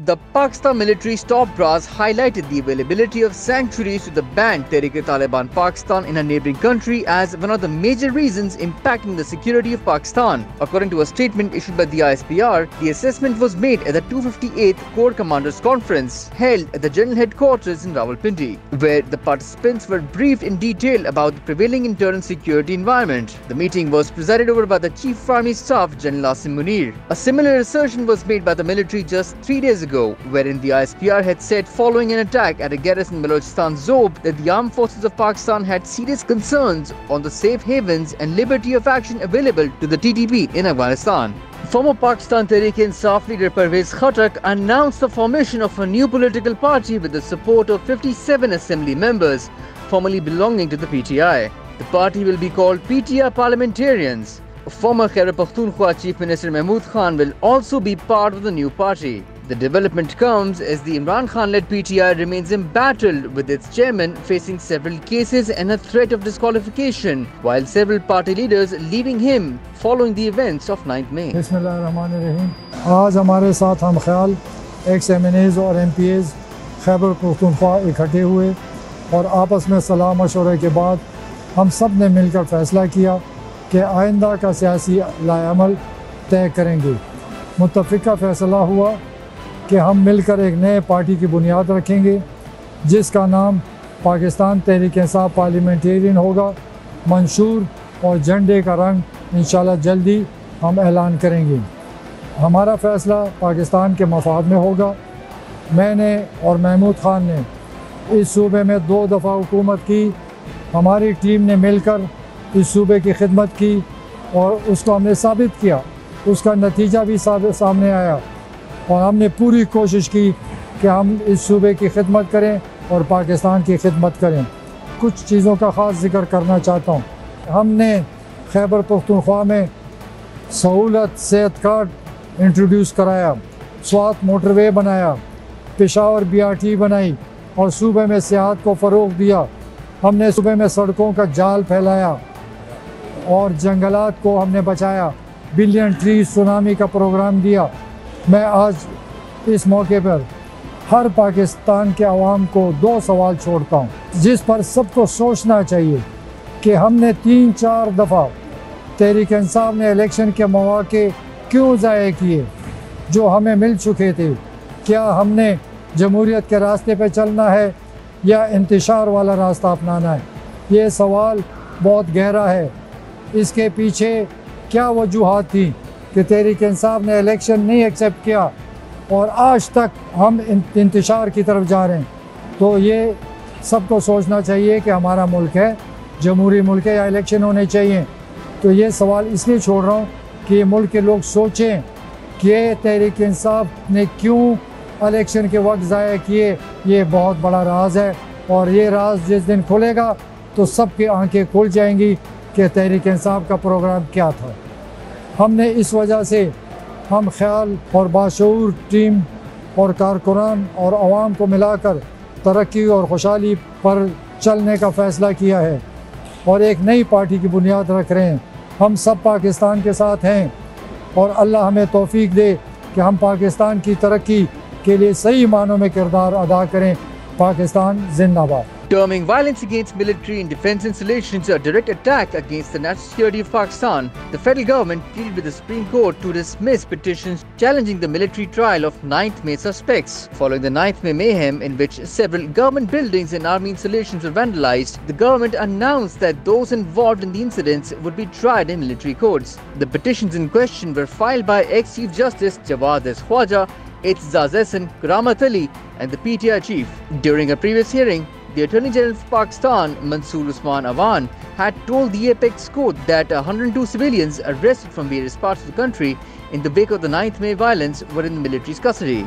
The Pakistan military's top brass highlighted the availability of sanctuaries to the banned Tehrik-e-Taliban Pakistan in a neighboring country as one of the major reasons impacting the security of Pakistan. According to a statement issued by the ISPR, the assessment was made at the 258th Corps Commanders Conference held at the General Headquarters in Rawalpindi, where the participants were briefed in detail about the prevailing internal security environment. The meeting was presided over by the Chief of Army Staff General Asim Munir. A similar assertion was made by the military just 3 days ago, wherein the ISPR had said following an attack at a garrison in Balochistan Zob that the armed forces of Pakistan had serious concerns on the safe havens and liberty of action available to the TTP in Afghanistan. Former Pakistan Tehreek-e-Insaf leader Pervez Khattak announced the formation of a new political party with the support of 57 assembly members formerly belonging to the PTI. The party will be called PTI Parliamentarians. Former Khyber Pakhtunkhwa Chief Minister Mahmood Khan will also be part of the new party. The development comes as the Imran Khan-led PTI remains embattled with its chairman facing several cases and a threat of disqualification, while several party leaders leaving him following the events of 9th May. बिस्मिल्लाहिर्रहमानिर्रहीम। आज हमारे साथ हम ख्याल x MNAs और MPAs Khyber Pakhtunkhwa इकट्ठे हुए और आपस में सलाह मशवरे के बाद हम सब ने मिलकर फैसला किया कि आइंदा का सियासी लाएअमल तय करेंगे। मुत्तफ़िका फैसला हुआ कि हम मिलकर एक नए पार्टी की बुनियाद रखेंगे जिसका नाम पाकिस्तान तहरीक-ए-इंसाफ पार्लियामेंटेरियन होगा। मंशूर और झंडे का रंग इंशाल्लाह जल्दी हम ऐलान करेंगे। हमारा फ़ैसला पाकिस्तान के मफाद में होगा। मैंने और महमूद ख़ान ने इस सूबे में 2 दफ़ा हुकूमत की। हमारी टीम ने मिलकर इस सूबे की खिदमत की और उसको हमने साबित किया। उसका नतीजा भी सामने आया और हमने पूरी कोशिश की कि हम इस सूबे की खिदमत करें और पाकिस्तान की खिदमत करें। कुछ चीज़ों का ख़ास जिक्र करना चाहता हूँ। हमने खैबर पख्तूनख्वा में सहूलत सेहत कार्ड इंट्रोड्यूस कराया, स्वात मोटरवे बनाया, पेशावर BRT बनाई और सूबे में सियाहत को फ़रोग़ दिया। हमने सूबे में सड़कों का जाल फैलाया और जंगलात को हमने बचाया। बिलियन ट्री सुनामी का प्रोग्राम दिया। मैं आज इस मौके पर हर पाकिस्तान के अवाम को 2 सवाल छोड़ता हूँ जिस पर सबको सोचना चाहिए कि हमने 3-4 दफ़ा तहरीक-ए-इंसाफ ने इलेक्शन के मौके क्यों ज़ाया किए जो हमें मिल चुके थे। क्या हमने जमहूरियत के रास्ते पर चलना है या इंतशार वाला रास्ता अपनाना है? ये सवाल बहुत गहरा है। इसके पीछे क्या वजूहात थी कि तहरीक-ए-इंसाफ ने इलेक्शन नहीं एक्सेप्ट किया और आज तक हम इंतशार की तरफ जा रहे हैं? तो ये सबको सोचना चाहिए कि हमारा मुल्क है, जमहूरी मुल्क है, या इलेक्शन होने चाहिए। तो ये सवाल इसलिए छोड़ रहा हूँ कि ये मुल्क के लोग सोचें कि तहरीक-ए-इंसाफ ने क्यों इलेक्शन के वक्त ज़ाया किए। ये बहुत बड़ा राज है और ये राज जिस दिन खुलेगा तो सबकी आंखें खुल जाएंगी कि तहरीक-ए-इंसाफ का प्रोग्राम क्या था। हमने इस वजह से हम ख्याल और बाशऊर टीम और कारकुनान और आवाम को मिलाकर तरक्की और खुशहाली पर चलने का फ़ैसला किया है और एक नई पार्टी की बुनियाद रख रहे हैं। हम सब पाकिस्तान के साथ हैं और अल्लाह हमें तौफीक दे कि हम पाकिस्तान की तरक्की के लिए सही मानों में किरदार अदा करें। पाकिस्तान जिंदाबाद। Terming violence against military and defense installations a direct attack against the national security of Pakistan, the federal government pleaded with the Supreme Court to dismiss petitions challenging the military trial of 9th May suspects. Following the 9th May mayhem in which several government buildings and army installations were vandalized, the government announced that those involved in the incidents would be tried in military courts. The petitions in question were filed by ex-Chief Justice Jawad S. Khwaja, Ittizaz Ehsan, Karamat Ali and the PTI chief. During a previous hearing, the Attorney General of Pakistan, Mansoor Usman Awan, had told the Apex Court that 102 civilians arrested from various parts of the country in the wake of the 9th May violence were in the military's custody.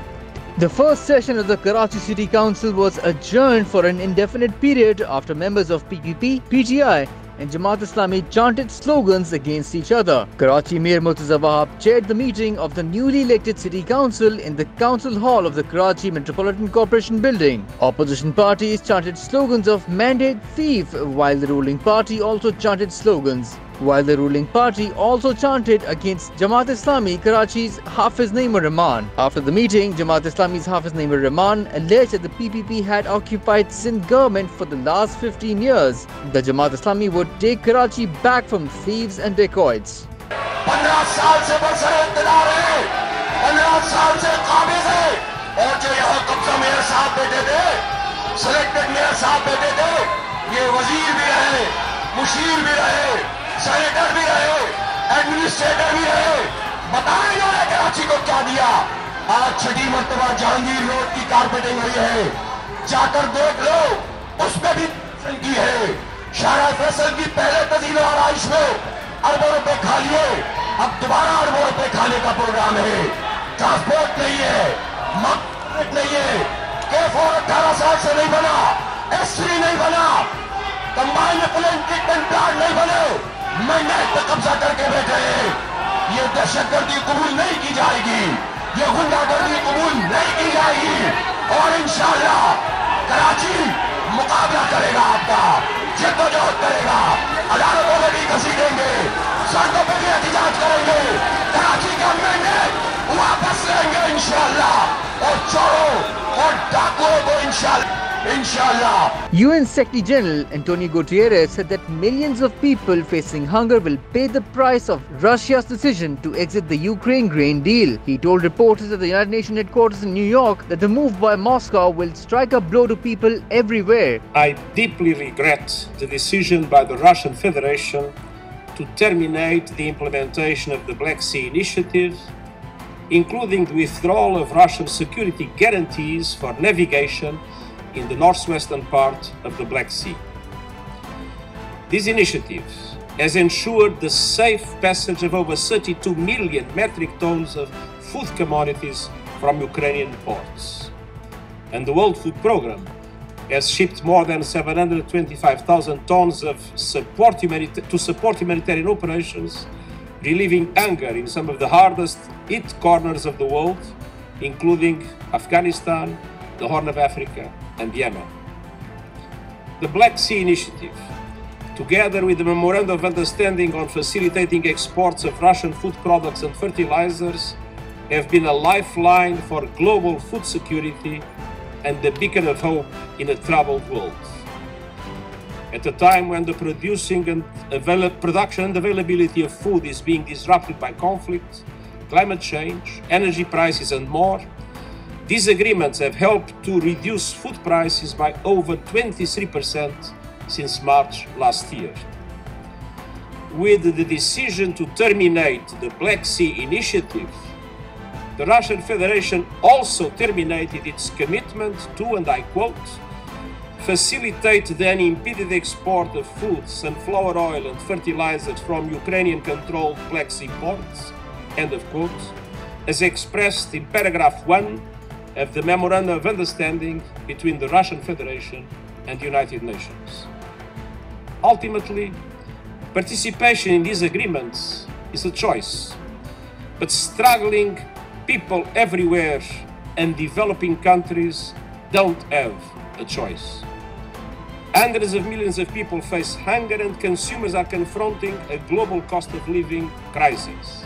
The first session of the Karachi City Council was adjourned for an indefinite period after members of PPP, PTI and Jamaat Islami chanted slogans against each other. Karachi Mayor Murtaza Wahab chaired the meeting of the newly elected City Council in the Council Hall of the Karachi Metropolitan Corporation building. Opposition parties chanted slogans of "Mandate Thief," while the ruling party also chanted slogans while the ruling party also chanted against Jamaat Islami Karachi's Hafiz Naeem Rahman. After the meeting, Jamaat Islami's Hafiz Naeem Rahman alleged that the PPP had occupied Sindh government for the last 15 years. The Jamaat Islami would take Karachi back from thieves and dacoits. 15 साल से बरसरे इक़्तिदार है, 15 साल से काबिज है, और जो यहाँ कब्जा मेयर साहब बैठे थे, सिलेक्टेड मेयर साहब बैठे थे, ये वजीर भी रहे, मुशीर भी रहे, सेनेटर भी रहे, एडमिनिस्ट्रेटर भी रहे। बताएं इन्होंने कराची को क्या दिया। आज छठी मर्तबा जहांगीर रोड की कारपेटिंग हुई है, जाकर देख लो, उसमें भी की है। शाहरा फैसल की पहले तजील आराइश में अरबों रुपए खा लिए, अब दोबारा अरबों रुपए खाने का प्रोग्राम है। ट्रांसपोर्ट नहीं है, मार्केट नहीं है, K4 18 साल से नहीं बना, S3 नहीं बना, कंबाइन ट्रीटमेंट प्लांट नहीं बने, मैंडेट पे कब्जा करके बैठे हैं। ये दहशतगर्दी कबूल नहीं की जाएगी, ये गुंडागर्दी कबूल नहीं की जाएगी, और इंशाअल्लाह कराची मुकाबला करेगा आपका, जद्दोजहद करेगा, अदालतों में भी घसीटेंगे, सड़कों पे भी एहतिजाज करेंगे, कराची का मैंडेट वापस लेंगे इंशाअल्लाह, और चोरों और डाकुओं को इंशाअल्लाह। UN Secretary General Antonio Guterres said that millions of people facing hunger will pay the price of Russia's decision to exit the Ukraine grain deal. He told reporters at the United Nations headquarters in New York that the move by Moscow will strike a blow to people everywhere. I deeply regret the decision by the Russian Federation to terminate the implementation of the Black Sea Initiative, including the withdrawal of Russian security guarantees for navigation in the northwestern part of the Black Sea. This initiative has ensured the safe passage of over 32 million metric tons of food commodities from Ukrainian ports. And the World Food Programme has shipped more than 725,000 tons of support humanitarian operations, relieving hunger in some of the hardest hit corners of the world, including Afghanistan, the Horn of Africa, and Yemen. The Black Sea Initiative, together with the Memorandum of Understanding on facilitating exports of Russian food products and fertilizers, have been a lifeline for global food security and the beacon of hope in a troubled world. At a time when the production and availability of food is being disrupted by conflict, climate change, energy prices, and more, these agreements have helped to reduce food prices by over 23% since March last year. With the decision to terminate the Black Sea Initiative, the Russian Federation also terminated its commitment to, and I quote, facilitate the unimpeded export of food, sunflower oil and fertilizers from Ukrainian-controlled Black Sea ports, end of quote, as expressed in paragraph 1 of the Memorandum of Understanding between the Russian Federation and the United Nations. Ultimately, participation in these agreements is a choice, but struggling people everywhere and developing countries don't have a choice. Hundreds of millions of people face hunger, and consumers are confronting a global cost of living crisis,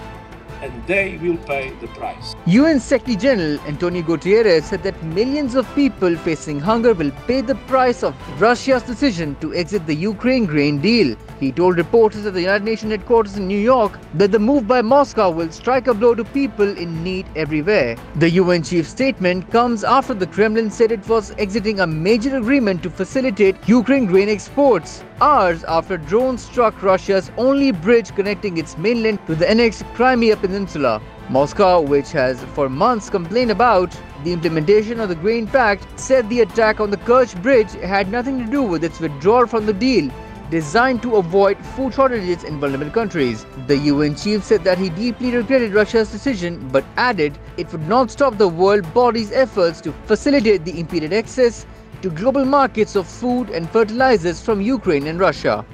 and they will pay the price. UN Secretary General Antonio Guterres said that millions of people facing hunger will pay the price of Russia's decision to exit the Ukraine grain deal. He told reporters at the United Nations headquarters in New York that the move by Moscow will strike a blow to people in need everywhere. The UN chief's statement comes after the Kremlin said it was exiting a major agreement to facilitate Ukraine grain exports, hours after drones struck Russia's only bridge connecting its mainland to the annexed Crimea Peninsula. Moscow, which has for months complained about the implementation of the Grain Pact, said the attack on the Kerch Bridge had nothing to do with its withdrawal from the deal, designed to avoid food shortages in vulnerable countries. The UN chief said that he deeply regretted Russia's decision, but added it would not stop the world body's efforts to facilitate the impeded access to global markets of food and fertilizers from Ukraine and Russia.